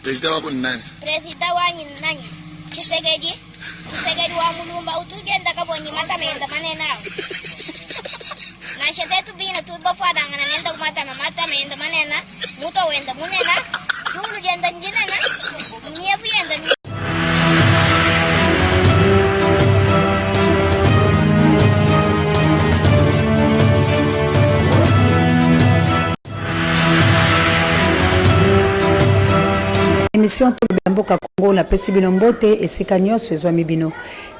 President wako ni nani? President wanyi ni nani? Kisegedi wa mulumba utugenda kabonyi mata meenda manena. Na shetetu bina tuba fada ngana nenda kumata mata meenda manena. Muto wenda munena. Dulu jenda njinena. Mnyefu yenda. Émission Mboka Congo na pesi bino mbote esika nyonso ezwami bino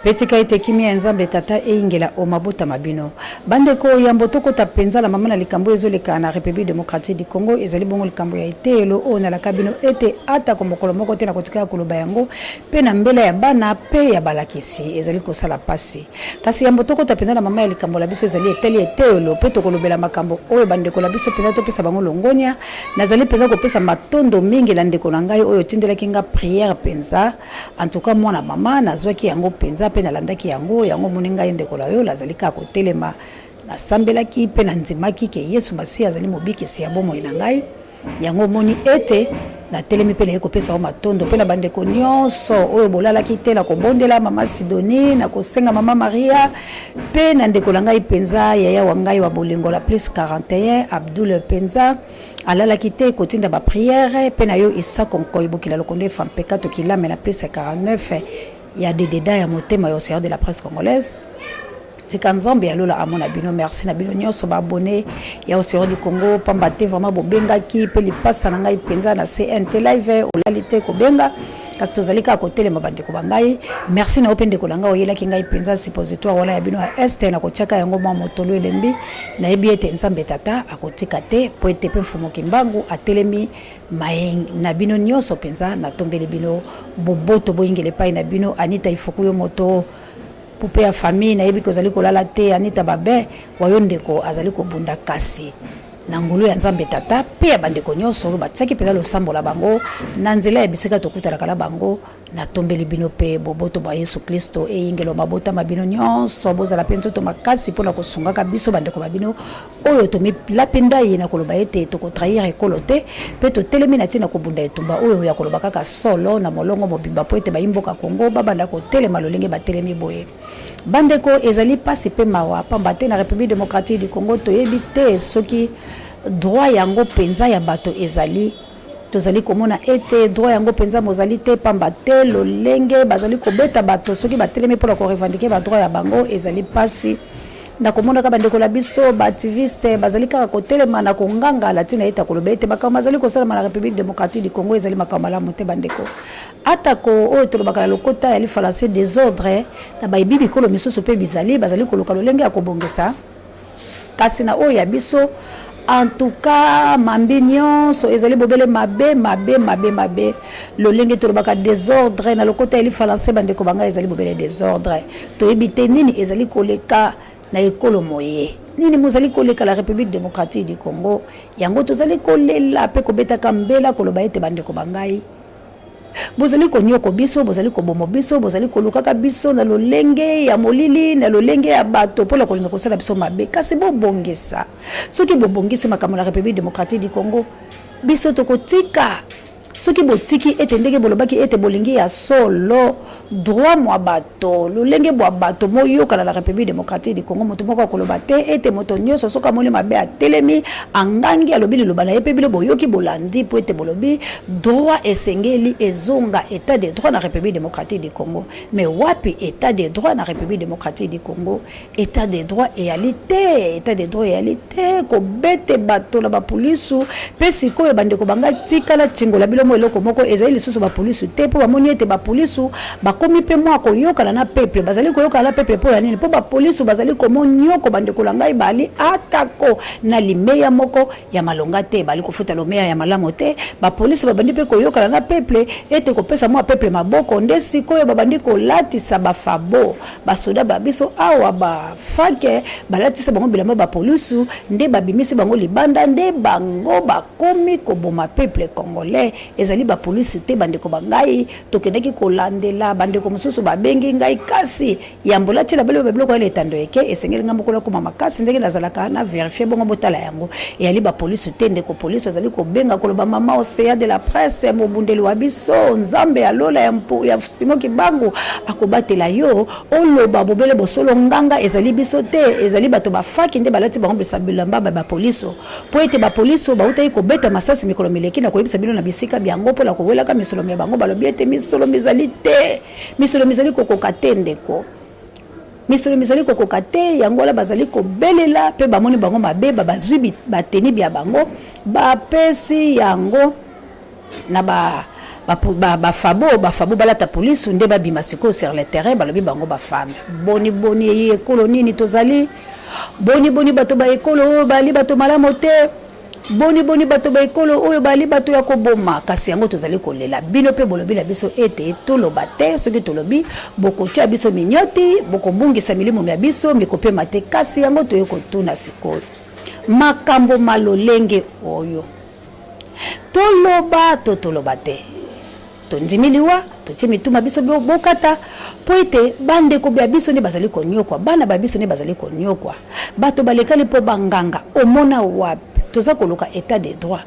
petika ete kimia nzambe tata eingela o mabuta mabino bandeko ya mbotoko ta penza la mama na likambo ezoleka na République démocratique du Congo ezali bongo likambo ya etelo o na la kabino ete ata ko mokolo moko te na kotika koloba yango pe na mbela ya bana pe ya balakisi ezali ko sala pasi kasi ya mbotoko ta penza la mama ya likambo la biso ezali etelo pe to kolobela makambo oyo bandeko la biso penza to pesa bango longonia nazali penza ko pesa matondo mingi la ndeko na ngai oyo tindela kinga prière penza en tout cas mwana mama nazwaki yango penza pe na landaki yango moninga ndeko la yo lazalika ko telema na sambelaki pe na nzimaki ke Yesu Masiya azali mobikisi ya bomo ina ngai yango moni ete na telemi pe ko pesa o matondo pe na bandeko nyonso oyo bolala ki tela ko bondela mama Sidonie na ko senga mama Maria pe na ndeko la ngai penza yaya wa ngai wa bolingo la plus 41 Abdul penza alala kite kotinda ba prière pe na yo isa konkoy bokila lokonde fam pekato kila mais la plus 49 il y a des détails à motema yo de la presse congolaise. C'est quand Zambie alola amona bino merci na bino nyonso ba abonné ya au du Congo pambate vraiment bobenga ki pe li passa na ngai penza na CNT live olalite ko benga kasi tozalika côté le mabande ko bangai merci na opende ko langa oyela ki ngai penza suppositoire wala ya bino a est na ko chaka yango mwa motolo elembi na ebiete nzambe tata akotika te po ete pe mfumo kimbangu atelemi maeng na bino nyonso penza na tombele bino boboto boingele pai na bino Anita ifokuyo moto poupée ya famille na yebi ko zali ko lala te Anita babe wayondeko azali ko bunda kasi na ngulu ya nzambe tata pe ya bandeko nyonso batiaki pela losambo la bango na nzela ya bisika tokutala kala bango na tombeli bino pe boboto ba Yesu Kristo ingelo mabota mabino nyonso bozala penzo to makasi pona kosungaka biso bandeko babino oyo to mi lapenda yena koloba ete to ko trahir ekolote pe to telemi na tina ko bunda etumba oyo ya koloba kaka solo na molongo mobimba po ete bayimboka Kongo babanda ko telema lolenge batelemi boye bandeko ezali pasi pe mawa pamba te na République démocratique du Congo to yebite soki droit yango penza ya bato ezali tozali komona ete droit yango penza mozali te pamba te lolenge bazali kobeta bato soki batelemi pona ko revendiquer ba droit ya bango ezali pasi na komona ka bandeko la biso ba activiste bazali ka kotelema na konganga latina eta koloba ete bakama bazali kosala na République démocratique du Congo ezali makama la monte bandeko atako oyo tolobaka lokota ya li falancer désordre na bayibi kolo misusu pe bizali bazali koloka lolenge ya kobongesa kasi na oyo ya biso en tout cas mambi nyonso ezali bobele mabe lolenge tolobaka désordre na lokota ya li falancer bandeko banga ezali bobele désordre to ebite nini ezali koleka na ekolo moye nini mozali koleka la République démocratique du Congo yango tozali kolela pe kobetaka mbela koloba ete bandeko bangai bozali konyoko biso bozali kobomo biso bozali kolukaka biso na lolenge ya molili na lolenge ya bato pola kolinga kosala biso mabe kasi bobongesa soki bobongisi makambo la République démocratique du Congo biso tokotika soki botiki ete ndenge bolobaki ete bolingi ya solo droit mwa bato lolenge bwa bato moyoka na la République démocratique du Congo moto moko koloba te ete moto nyonso soka moli mabe atelemi angangi alobi lobana yepe bile boyoki bolandi po ete bolobi droit esengeli ezonga état de droit na République démocratique du Congo mais wapi état de droit na République démocratique du Congo état de droit éalité ko bete bato la ba police pe sikoyo bandeko banga tikala tingola bilo eloko moko ezali lisusu ba police te po bamoni ete ba police bakomi pe mwa koyoka na peuple bazali koyoka na peuple po la nini po ba police bazali komo nyoko bandeko la ngai bali atako na limeya moko ya malonga te bali kofuta lomeya ya malamo te ba police babandi pe koyoka na peuple ete kopesa mwa peuple maboko nde sikoyo babandi kolatisa ba fabo ba soda babiso awa ba fake balatisa bango bilamba ba police nde babimisi bango libanda nde bango bakomi koboma peuple congolais ezali ba police te bandeko bangai tokendaki kolandela bandeko mosusu babengi ngai kasi yambola tela belo biloko ele tando eke esengeli nga mokolo ko mama kasi ndenge nazalaka na vérifier bongo botala yango eyali ba police te ndeko police ezali ko benga koloba mama océan de la presse mobundeli wa biso nzambe alola ya Simon Kibangu akobatela yo oloba bobele bosolo nganga ezali biso te ezali bato bafaki nde balati bango bisa bilamba ba police po ete ba police bauta ko beta masasi mikolo mileki na koyebisa bino na bisika byango pola ko welaka misolo ya bango balobi ete misolo mizali te misolo mizali kokoka te ndeko misolo mizali kokoka te yango la bazali ko belela pe bamoni bango mabe bazwi bateni bya bango bapesi yango na bafabo balata police nde babima siko sur le terrain balobi bango bafame boni ekolo nini tozali boni bato ba ekolo bali bato malamu te boni bato ba ekolo oyo bali bato ya koboma kasi yango tozali kolela bino pe bolobi la biso ete toloba te soki tolobi bokotia biso minyoti bokobungisa milimo ya biso mikopema te kasi yango toye kotuna sikoyo makambo malolenge oyo toloba te tondimiliwa totie mituma biso bokata po ete bandeko bya biso ne bazali konyokwa bana ba biso ne bazali konyokwa bato balekali po banganga omona wapi toza koluka état de droit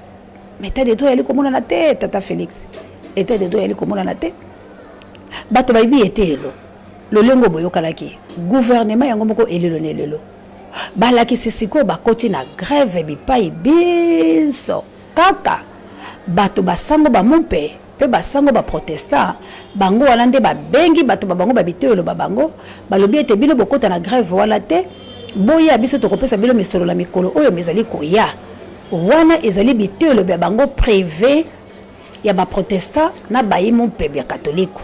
mais état de droit yali komona na te tata Félix état de droit yali komona na te bato bayibi etelo lolengo boyokalaki gouvernement yango moko elelo nelelo balakisi siko bakoti na grève bipai biso kaka bato basango bamompe pe basango ba protestant bango wana nde babengi bato bango babitelo babango balobi ete bino bokota na grève wala te boya biso tokopesa bino misolo la mikolo oyo mezali koya wana ezali bitelo ba bango privé ya ba protestant na bayimo mpe bya katoliko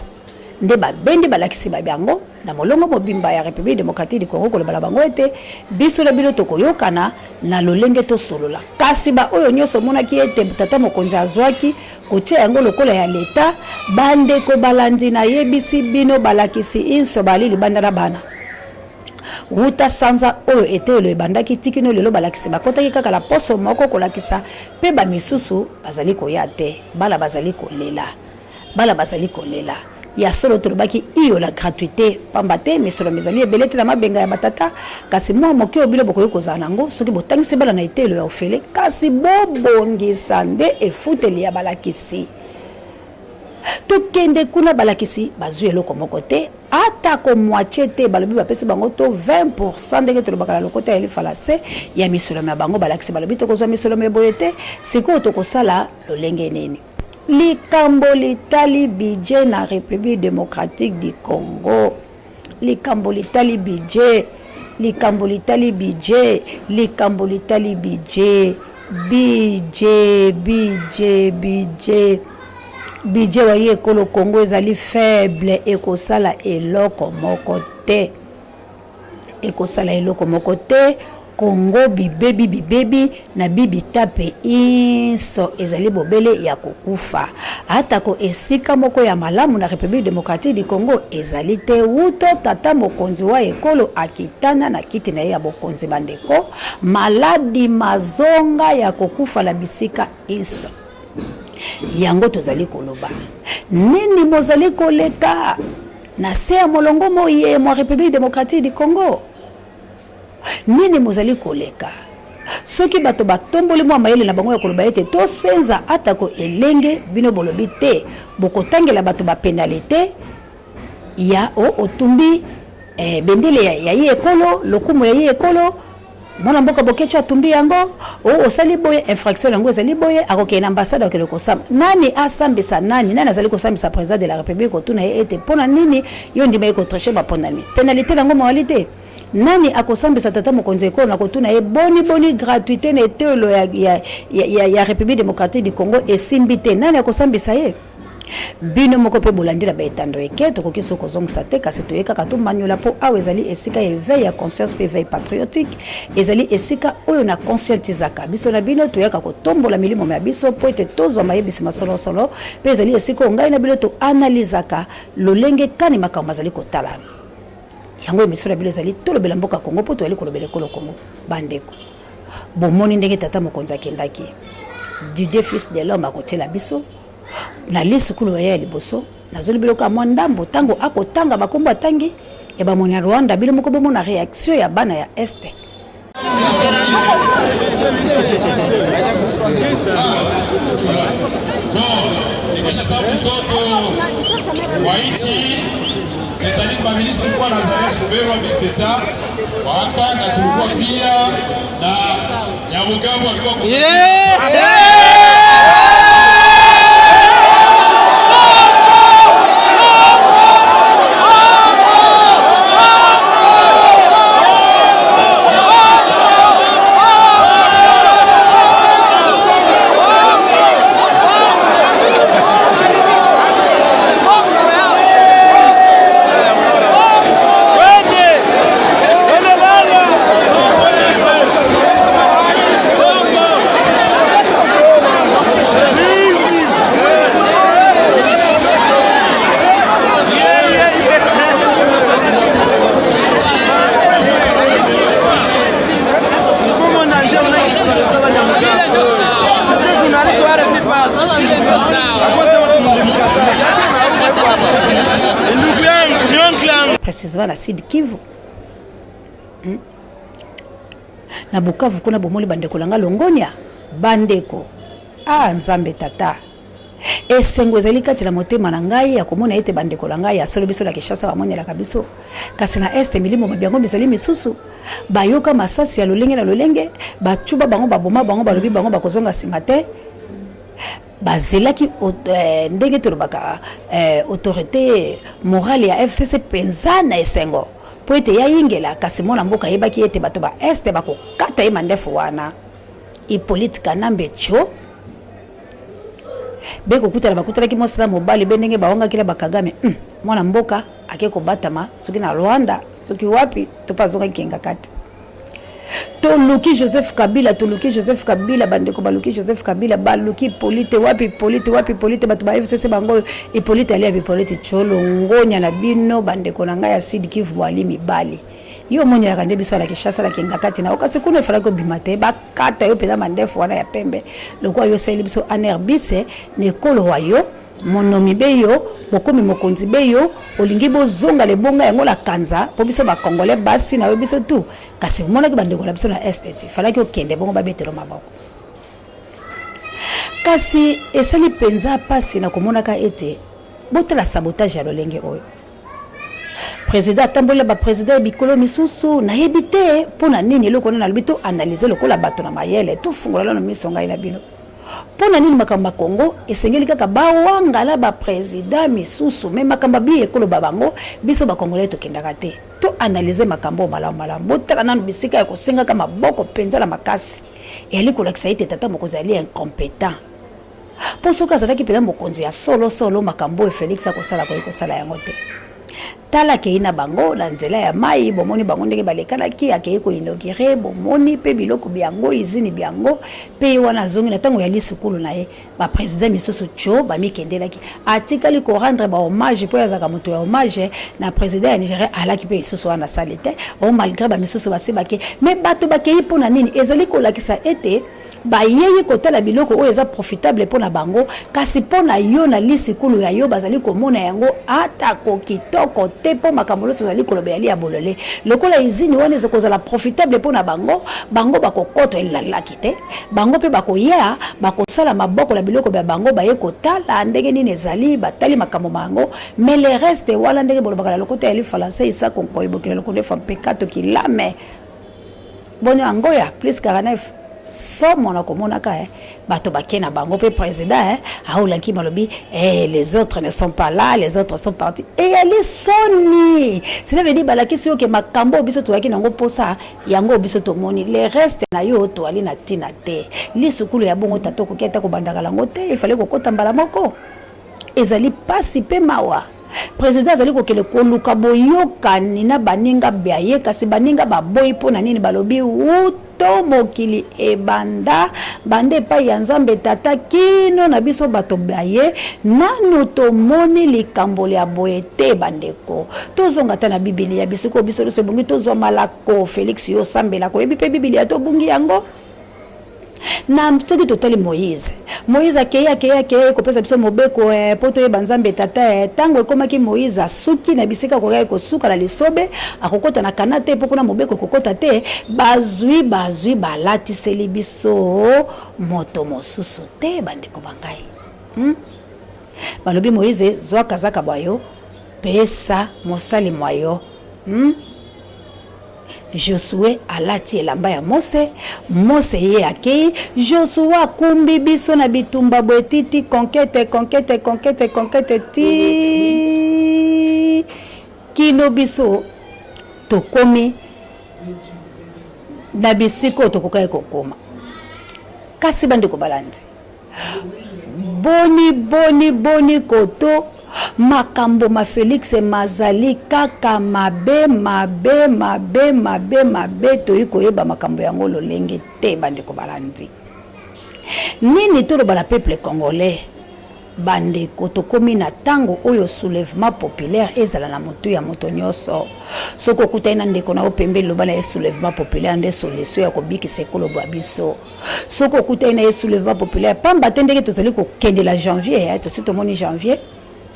nde babendi balakisi babango na molongo mobimba ya République démocratique du Congo koloba bango ete biso la bilo tokoyokana na lolenge to solola kasi ba oyo nyoso monaki ete tata mokonzi azwaki kotia yango lokola ya leta bande ko balandi na yebisi bino balakisi inso balili banda na bana wuta sanza oyo ete le bandaki tikino lelo balakisi bakotaki kaka la poso moko kolakisa pe ba misusu bazali koya te bala bazali kolela ya solo tolobaki iyo la gratuité pambate misolo mizali ebelete na mabenga ya batata kasi mwa moke obilo bokoyo kozala nango soki botangisi bala na etelo ya ofele kasi bobongisa nde efuteli ya balakisi tokende kuna balakisi bazwi eloko moko te ata ko moitié te balobi bapesi bango to 20% ndenge tolobaka na lokota ya lifalase ya misolo ya bango balakisi balobi tokozwa misolo ya boye te sikoyo tokosala lolenge nini likambo litali budget na République démocratique du Congo likambo litali budget wa yekolo Congo ezali faible ekosala eloko moko te Congo bibebi na bibi tape inso ezali bobele ya kokufa atako esika moko ya malamu na République démocratique du Congo ezali te wuto tata mokonzi wa ekolo akitana na kiti na ya bokonzi bandeko maladi mazonga ya kokufa la bisika inso yango tozali koloba nini mozali koleka na se ya molongo moye mo République démocratique du Congo nini mozali koleka soki bato batomboli mwa mayele na bango ya koloba ete to senza atako elenge bino bolobi te bokotangela bato ba pénalité ya otumbi bendele ya ye ekolo lokumu ya ye ekolo mwana mboka bokecho atumbi yango osali boye infraction yango ezali boye akokena ambassade akele kosamba nani asambisa nani azali kosambisa président de la République otuna ete pona nini yo ndima eko treche ba pona nini pénalité yango moralité nani akosambisa tata mokonzi ekolo na kotuna ye boni gratuité na etelo ya République démocratique du Congo esimbi te nani akosambisa ye bino moko pe bolandira ba etando eke tokoki soko zongisa te kasi toyeka ka to manyola po awa ezali esika éveil ya conscience pe éveil patriotique ezali esika oyo na conscientisaka biso na bino toyeka kotombola milimo ya biso po ete tozwa mayebisi masolo pe ezali esika ngai na bino to analysaka lolenge kani makambo azali kotala yango emisolo bilo ezali tolobela mboka Congo po toyali kolobela ekolo Congo bandeko bomoni ndenge tata mokonzi akendaki Dieu fils de l'homme akotiela biso na lisi kulu ya liboso nazoli biloka mwandambo tango akotanga bakombo atangi ya bamoni ya Rwanda bile moko bomo na réaction ya bana ya este. Nikisha sababu mtoto wa nchi c'est-à-dire ba ministre kwa Nazareth Soubero ministre d'État hapa na tulikuwa pia na Nyamugabo alikuwa précisément la Sud Kivu. Na Bukavu kuna bomoli bandeko langa longonia bandeko nzambe tata esengo ezali kati la motema na ngai ya komona ete bandeko langa ya solo biso la Kinshasa bamonyela kabiso kasi na este milimo mabiango bizali misusu bayoka masasi ya lolenge na lolenge bachuba bango baboma bango balobi bango bakozonga simate bazelaki ndenge tolobaka autorité morale ya FCC penza na esengo po ete ya yingela kasi mona mboka yebaki ete bato ba este bakokata ye mandefu wana Hippolyte Kanambe Cho beko kutala bakutalaki mosala mobali bendenge baongaki la bakagame mwana mboka akeko batama soki na Rwanda soki wapi topazonga kenga kati toluki Joseph Kabila bandeko baluki Joseph Kabila baluki Hippolyte wapi bato ba FCC bango Hippolyte ali Hippolyte Cholo ngonya na bino bandeko na ngai ya Sud Kivu bwalimi bali yo monya ya kande biso la Kinshasa la kenga kati na okase kuna fala ko bimate bakata yo peza mandefu wana ya pembe lokwa yo seli biso anerbise ne kolo wayo monomi beyo bokomi mokonzi beyo olingi bozonga le bonga yango la kanza po biso ba congolais basi na yo biso tu kasi mona ki bandeko la biso na esteti fala ki okende bongo babetelo maboko kasi esali penza pasi na komona ka ete botala sabotage ya lolenge oyo président tambola ba président bikolo misusu na yebite pona nini eloko na lobito analyser lokola bato na mayele tout fungola na misonga ila bino pona nini makamba Kongo esengeli kaka bawangala ba président misusu même makamba bi ekolo babango biso ba congolais to kendaka te to analyser makambo malamu botala nanu bisika ya kosenga kama boko penza la makasi eli kolakisa ite tata mokozali incompétent po soka azalaki pena mokonzi ya solo makambo Félix akosala kosala yango te tala ke ina bango na nzela ya mai bomoni bango ndenge balekanaki akei ko inauguré bomoni pe biloko biango izini biango pe wana zongi na tango ya lisukulu na ye ba président misusu Cho ba mikendelaki atikali ko rendre ba hommage po yazaka moto ya hommage na président ya Nigeria alaki pe isusu wana salite o malgré ba misusu basibake mais bato bakei pona nini ezali ko lakisa ete ba yeye kotala biloko oyo eza profitable pona bango kasi pona yo na lisikulu ya yo bazali komona yango ata ko kitoko te po makambo loso zali kolobe ali ya bolole lokola izini wana eza kozala profitable pona bango bakokoto elalaki te bango pe bakoya bakosala maboko na biloko ya bango baye kotala ndenge nini ezali batali makambo mango mais le reste wala ndenge bolobaka lokota ya li français isa konkoyibokela lokole fa pekato kilame bonyo angoya plus 49 somo na komona ka bato bakena bango pe président aulaki malobi les autres ne sont pas là, les autres sont partis et ali soni cela veut dire balaki sio ke makambo biso to yakina ngo posa yango biso to moni le reste na yo to ali na tina te lisukulu ya bongo tatoko keta ko bandaka lango te il fallait ko kotambala moko ezali pasi pe mawa président azali ko kele ko luka boyokani na baninga biaye kasi baninga baboyi pona nini balobi to mokili ebanda bande pa ya nzambe tata kino na biso bato baye nano to moni likambo ya boye te bandeko tozonga ta na biblia bisiko biso so bongi tozwa malako Félix yo sambela ko yebi pe biblia to bungi yango na soki totali Moïse akeye kopesa biso mobeko poto yeba Nzambe tata tango ekomaki Moïse asuki na bisika kokai kosuka na lisobe akokota na kana te poko na mobeko kokota te bazwi balatiseli biso moto mosusu te bandeko bangai. Balobi Moïse zwa kazaka bwayo pesa mosali mwayo. Josué alati elamba ya Mose ye akei Josué akumbi biso na bitumba bwetiti conquête ti kino biso tokomi na bisiko tokokai kokoma. Kasi bandeko balandi boni koto makambo ma Félix mazali kaka mabe toyiko yeba makambo yango lolenge te bandeko balandi. Nini tolo bala peuple congolais bandeko tokomi na tango oyo soulèvement populaire ezala na motu ya moto nyoso soko kutaina ndeko na opembe lobala ya soulèvement populaire nde solution ya kobikisa ekolo bwa biso soko kutaina ya soulèvement populaire pamba tendeke tozali ko kende la janvier to sito moni janvier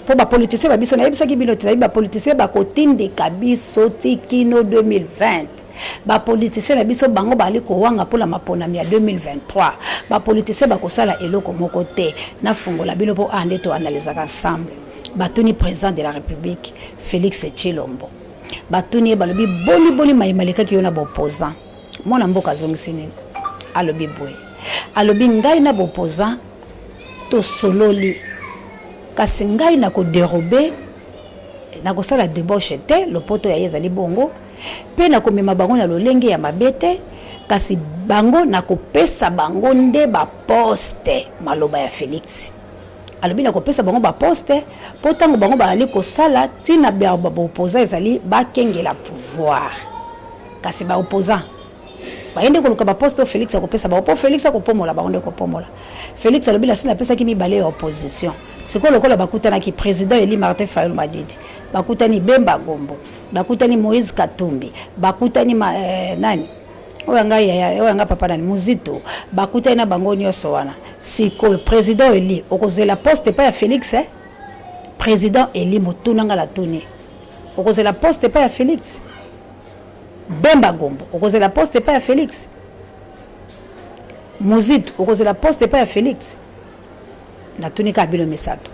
pour ba politicien ba biso na yebisaki bino tela ba politicien ba kotindika biso tikino 2020 ba politicien na biso bango bali ko wanga pour la maponami ya 2023 ba politicien ba kosala eloko moko te na fungola bino po ande to analyser ensemble. Batuni président de la République Félix Tshilombo batuni balobi boli maimaleka ki yona ba opposant mona mboka zongisini alobi boy alobi ngai na ba opposant to sololi kasi ngai na ko dérober na ko sala débauche te lopoto ya yezali bongo pe na ko mema bango na lolenge ya mabete kasi bango na ko pesa bango nde ba poste maloba ya Félix alobi na ko pesa bango ba poste po tango bango ba ali ko sala tina ba opposant ezali ba kengela pouvoir kasi ba opposant baende ko luka ba poste Félix akopesa ba po Félix akopomola ba onde kopomola Félix alobi la sina pesa ki mibale ya opposition siko lokola bakutana ki président Eli Martin Fayulu Madidi bakutani Bemba Gombo bakutani Moïse Katumbi bakutani nani oyanga papa nani Muzito bakutani na bango nyoso wana siko président Eli okozela poste pa ya Félix président Eli motunanga la tuni okozela poste pa ya Félix Bemba Gombo okozela poste pa ya Félix Muzito okozela poste pa ya Félix na tunika bilo misato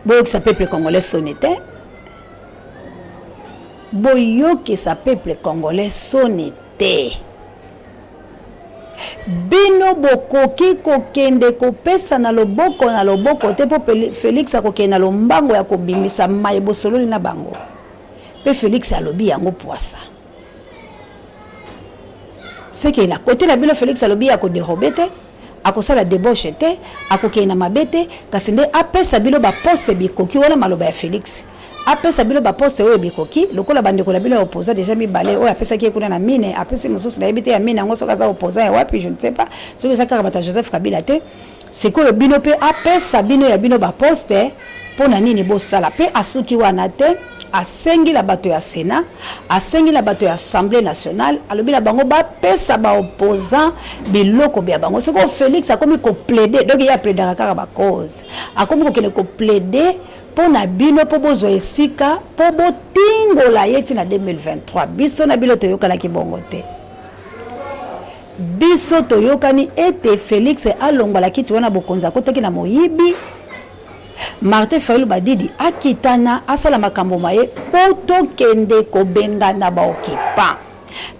boyo sa peuple congolais sonete boyo ki sa peuple congolais sonete bino bokoki kokende kopesa na loboko te po Félix akokende na lombango ya kobimisa maye bosololi na bango pe Félix alobi yango poisa c'est que na côté la bilo Félix alobi ya ko dérober te akosala débauche te akokena mabete kasi nde apesa bilo ba poste bikoki wala maloba ya Félix apesa bilo ba poste oyo bikoki lokola bandeko la bilo opposa déjà mibale oyo apesa ki kuna na mine apesa mosusu na yebite ya mine ngo soka za opposa ya wapi je ne sais pas ce que ça karabata Joseph Kabila te c'est que le bino pe apesa bino ya bino ba poste pona nini bo sala pe asuki wana te asengi la bato ya Sénat asengi la bato ya Assemblée nationale alobi la bango ba pesa ba opposant biloko bia bango c'est que Félix a komi ko plaider donc il a plaidé kaka ba cause a komi ko kene ko plaider pona bino po bozo esika po botingo la yeti na 2023 biso na bilo toyokana ki bongo te biso toyokani ete Félix alongwa la kiti wana bokonza kotaki na moyibi Martin Fayulu Madidi akitana asala makambo maye poto kende ko benga na ba okipa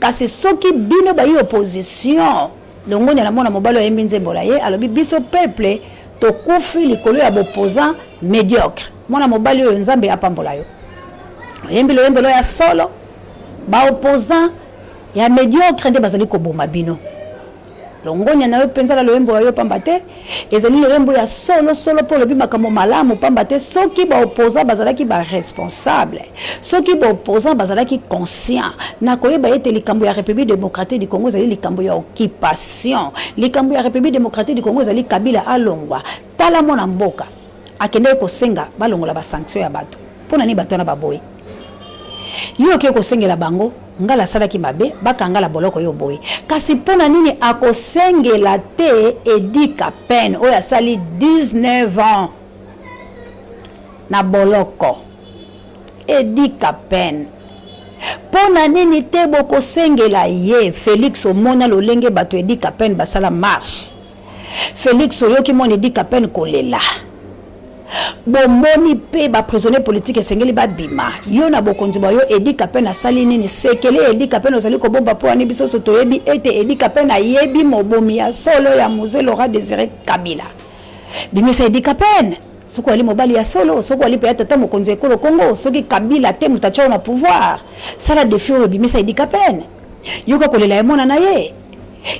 kasi soki bino ba yi opposition longonya na mona mobalo ya mbinzembola ye alobi biso peuple to kufi likolo ya opposant médiocre mona mobali yo Nzambe apambola yo yembelo ya solo ba opposant ya médiocre nde bazali ko boma bino longonya na yo penza lo yembo yo pambate ezali lo yembo ya solo po lobi makambo malamu pambate soki ba opposant bazalaki ba responsable soki ba opposant bazalaki conscient na koyeba ete likambo ya République démocratique du Congo ezali likambo ya occupation likambo ya République démocratique du Congo ezali Kabila alongwa tala mona mboka akende ko senga balongola ba sanction ya bato pona ni bato na baboy yo ke ko sengela bango ngala salaki mabe bakangala boloko yo boy kasi pona nini akosengela te Edi Kapen oyo asali 19 ans na boloko Edi Kapen pona nini te bokosengela ye Félix omona lolenge bato Edi Kapen basala marche Félix oyoki mona Edi Kapen kolela bomoni pe ba prisonnier politique esengeli babima yo na bokonzi ba yo Edi Kapen asali nini sekele Edi Kapen ozali ko bomba po ani biso so toyebi ete Edi Kapen ayebi mobomi ya solo ya Musée Laurent Désiré Kabila bimisa Edi Kapen soko ali mobali ya solo soko ali pe tata mokonzi ekolo Congo soki Kabila te mutacha na pouvoir sala défi o bimisa Edi Kapen yoka kolela emona na ye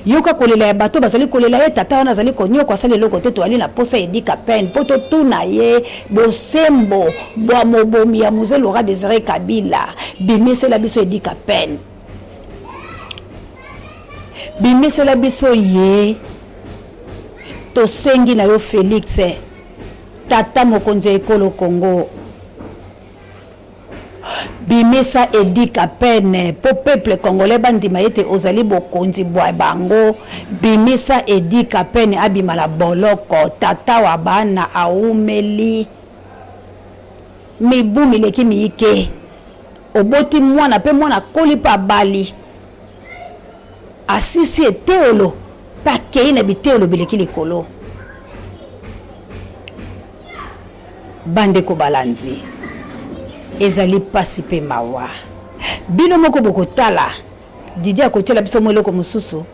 yoka kolela ya bato bazali kolela ye tata wana azali konyo kwa sala loko te to ali na posa Edi Kapen poto tuna ye bosembo bwa mobomi ya Musée Laurent Désiré Kabila bimisela biso Edi Kapen bimisela biso ye to sengi na yo Félix tata mokonzi ekolo Congo bimisa Edi Kapen po peuple congolais bandima ete ozali bokonzi bwa bango bimisa Edi Kapen abima la boloko tata wa bana aumeli mibu mileki miike oboti mwana pe mwana kolipa bali asisi eteolo pa kei na biteolo bileki likolo bande ko balandi ezali pasi pe mawa bino moko bokotala Didi akotela biso mo eloko mususu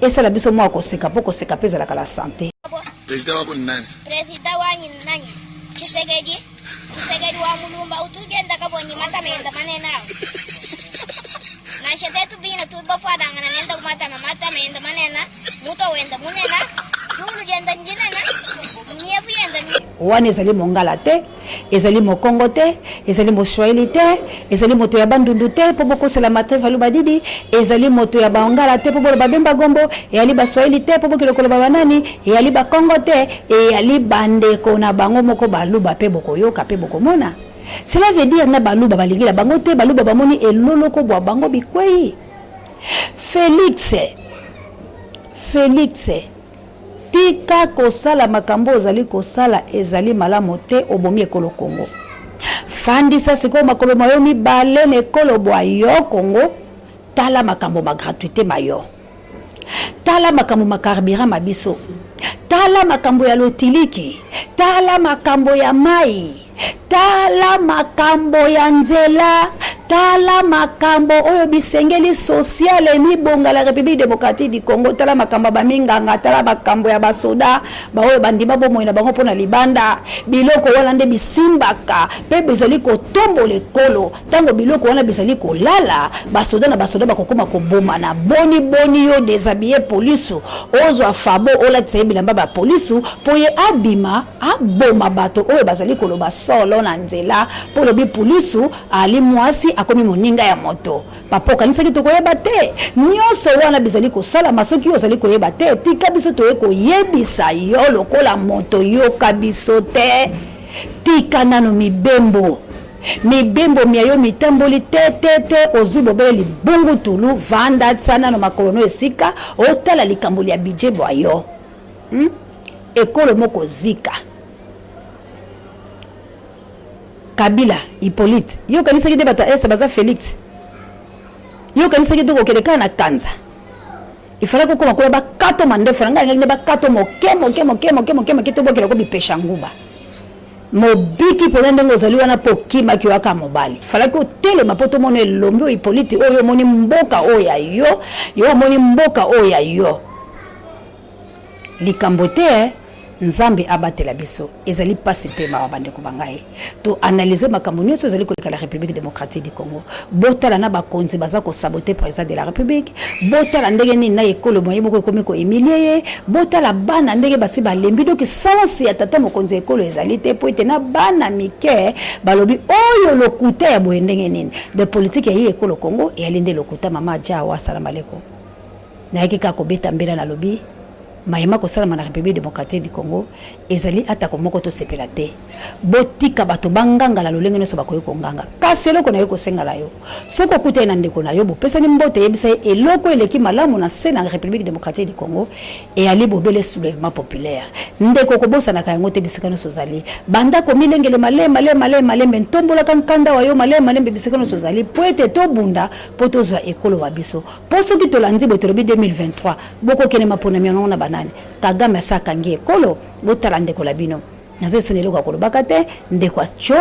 esala biso mo akoseka poko seka peza la kala santé president wako ni nani President wanyi ni nani Tshisekedi wa mulumba utugenda kabonyi mata meenda manena na shetetu bina tubafada ngana nenda kumata mata meenda manena muto wenda munena dulu jenda njinena nyevu yenda wana ezali mongala te ezali mokongo te ezali moswahili te ezali moto ya bandundu te po bokosela mate valu badidi ezali moto ya bangala te po boloba bemba gombo eyali baswahili te po bokoloba banani eyali bakongo te eyali bandeko na bango moko baluba pe bokoyoka pe bokomona cela veut dire na baluba baligila bango te baluba bamoni eloloko bwa bango bikwei Félix tika kosala makambo ozali kosala ezali malamu te obomi ekolo Congo fandisa siko makolo mayo mibale na ekolo bwa yo Congo tala makambo ma gratuité mayo tala makambo ma carburant mabiso tala makambo ya lotiliki tala makambo ya mai tala makambo ya nzela tala makambo oyo bisengeli sociale mibonga la République démocratique du Congo tala makambo ba minganga tala makambo ya basoda ba oyo bandima bomo na bango pona libanda biloko wana nde bisimbaka pe bezali ko tombola ekolo tango biloko wana bezali ko lala basoda na basoda bakokoma ko boma na boni yo déshabiller police ozwa fabo ola tse bilamba ba police po ye abima aboma bato oyo bazali ko loba solo na nzela po lobi police ali mwasi akomi moninga ya moto papa kanisaki to koyeba te nyonso wana bizali ko sala masoki ozali koyeba te tika biso to ko yebisa yo lokola moto yo kabiso te tika nano mibembo mia yo mitamboli te ozwi bobele libungu tulu vanda tsana no makolono esika otala likamboli ya budget bwa yo ekolo moko zika Kabila, Hippolyte, yo kanisa ki debata esa baza Félix. Yo kanisa ki doko keleka na kanza. Ifala ko koma ba kato mande franga ngene ba kato moke kito bo keleko bi pesha nguba. Mobiki ponende ngozaliwa na pokima ki waka mobali. Fala ko tele mapoto mone lombo Hippolyte oyo moni mboka oya yo moni mboka oya yo. Likambote Nzambe abatela biso ezali pasi pe ma bande ko bangaye to analyser makambo nyonso ezali ko la République démocratique du Congo botala na bakonzi baza ko saboter président de la République botala ndenge ni na ekolo moye moko komi ko humilier botala bana ndenge basi balembi donc sans ya tata mokonzi ekolo ezali te po ete na bana mike balobi oyo lokuta ya boye ndenge nini de politique ya ekolo Congo et alinde lokuta mama Jawa salamu alaikum na yaki ka ko beta mbela na lobi mayema kosalama na République démocratique du Congo ezali atako moko to sepela te botika bato banganga la lolenge nyonso bakoyi konganga kasi eloko na yo kosengala yo soko okuta na ndeko na yo bopesani mbote yebisa eloko eleki malamu na se na République démocratique du Congo et ali bobele soulèvement populaire ndeko kobosanaka yango te bisika nyonso ozali banda komilengele malembe ntombola kankanda wa yo malembe bisika nyonso ozali po ete tobunda po tozwa ekolo wa biso po soki tolandi botolobi 2023 bokokende maponami yango na banani Kagame asakangi ekolo botala ndeko la bino naze sonelo kwa kolobaka te ndeko cho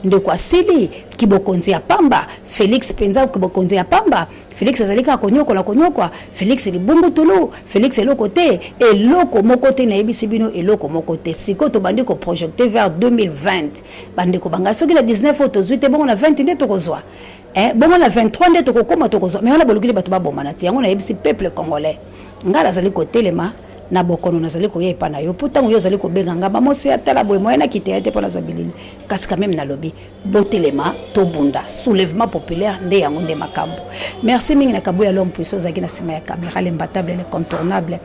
ndeko asili kibokonzi ya pamba Félix penza kibokonzi ya pamba Félix azalika konyokwa Félix libumbu tulu Félix eloko te eloko moko te na yebisi bino eloko moko te siko to bandi ko projeter vers 2020 bandi ko banga soki na 19 photos 8 bongo na 20 nde tokozwa bongo na 23 nde tokokoma tokozwa mais on a bolukili bato ba bomana ti yango na yebisi peuple congolais ngala azali ko telema na bokono nazali koyepa na yo putango yo zali kobenga ngamba mosi atala boye moyena kitete pona zo bilili kasi quand même na lobi botelema to bunda soulèvement populaire nde yango nde makambo merci mingi na kabuya l'homme puissant zaki na sima ya caméra l'imbattable l'incontournable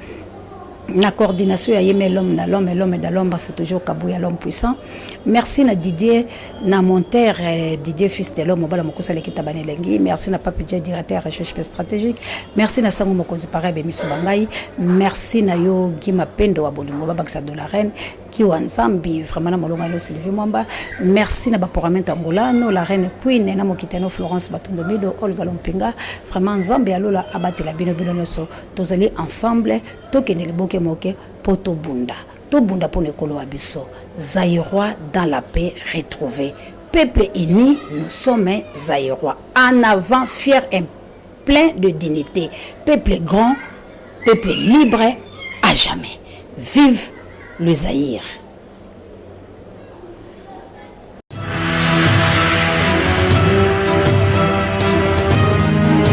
la coordination ya yeme l'homme et l'homme dans l'ombre c'est toujours Kabouya l'homme puissant merci na Didier na monteur Didier fils de l'homme bala mokosa lekita banelengi merci na Pape Dieu directeur recherche stratégique merci na sango mokonzi pare be misobangai merci na yo Gima Pendo wa bolingo babakisa de la reine qui wanzambi vraiment na molonga lo Sylvie Mwamba merci na baporamento angolano la reine queen na mokitano Florence Batundomido Olga Lompinga vraiment nzambe alola abatela bino noso tozali ensemble tokende liboke moke poto bunda to bunda pour nekolo abiso Zaïrois dans la paix retrouvée peuple uni nous sommes Zaïrois en avant fier et plein de dignité peuple grand peuple libre à jamais vive le Zaïre.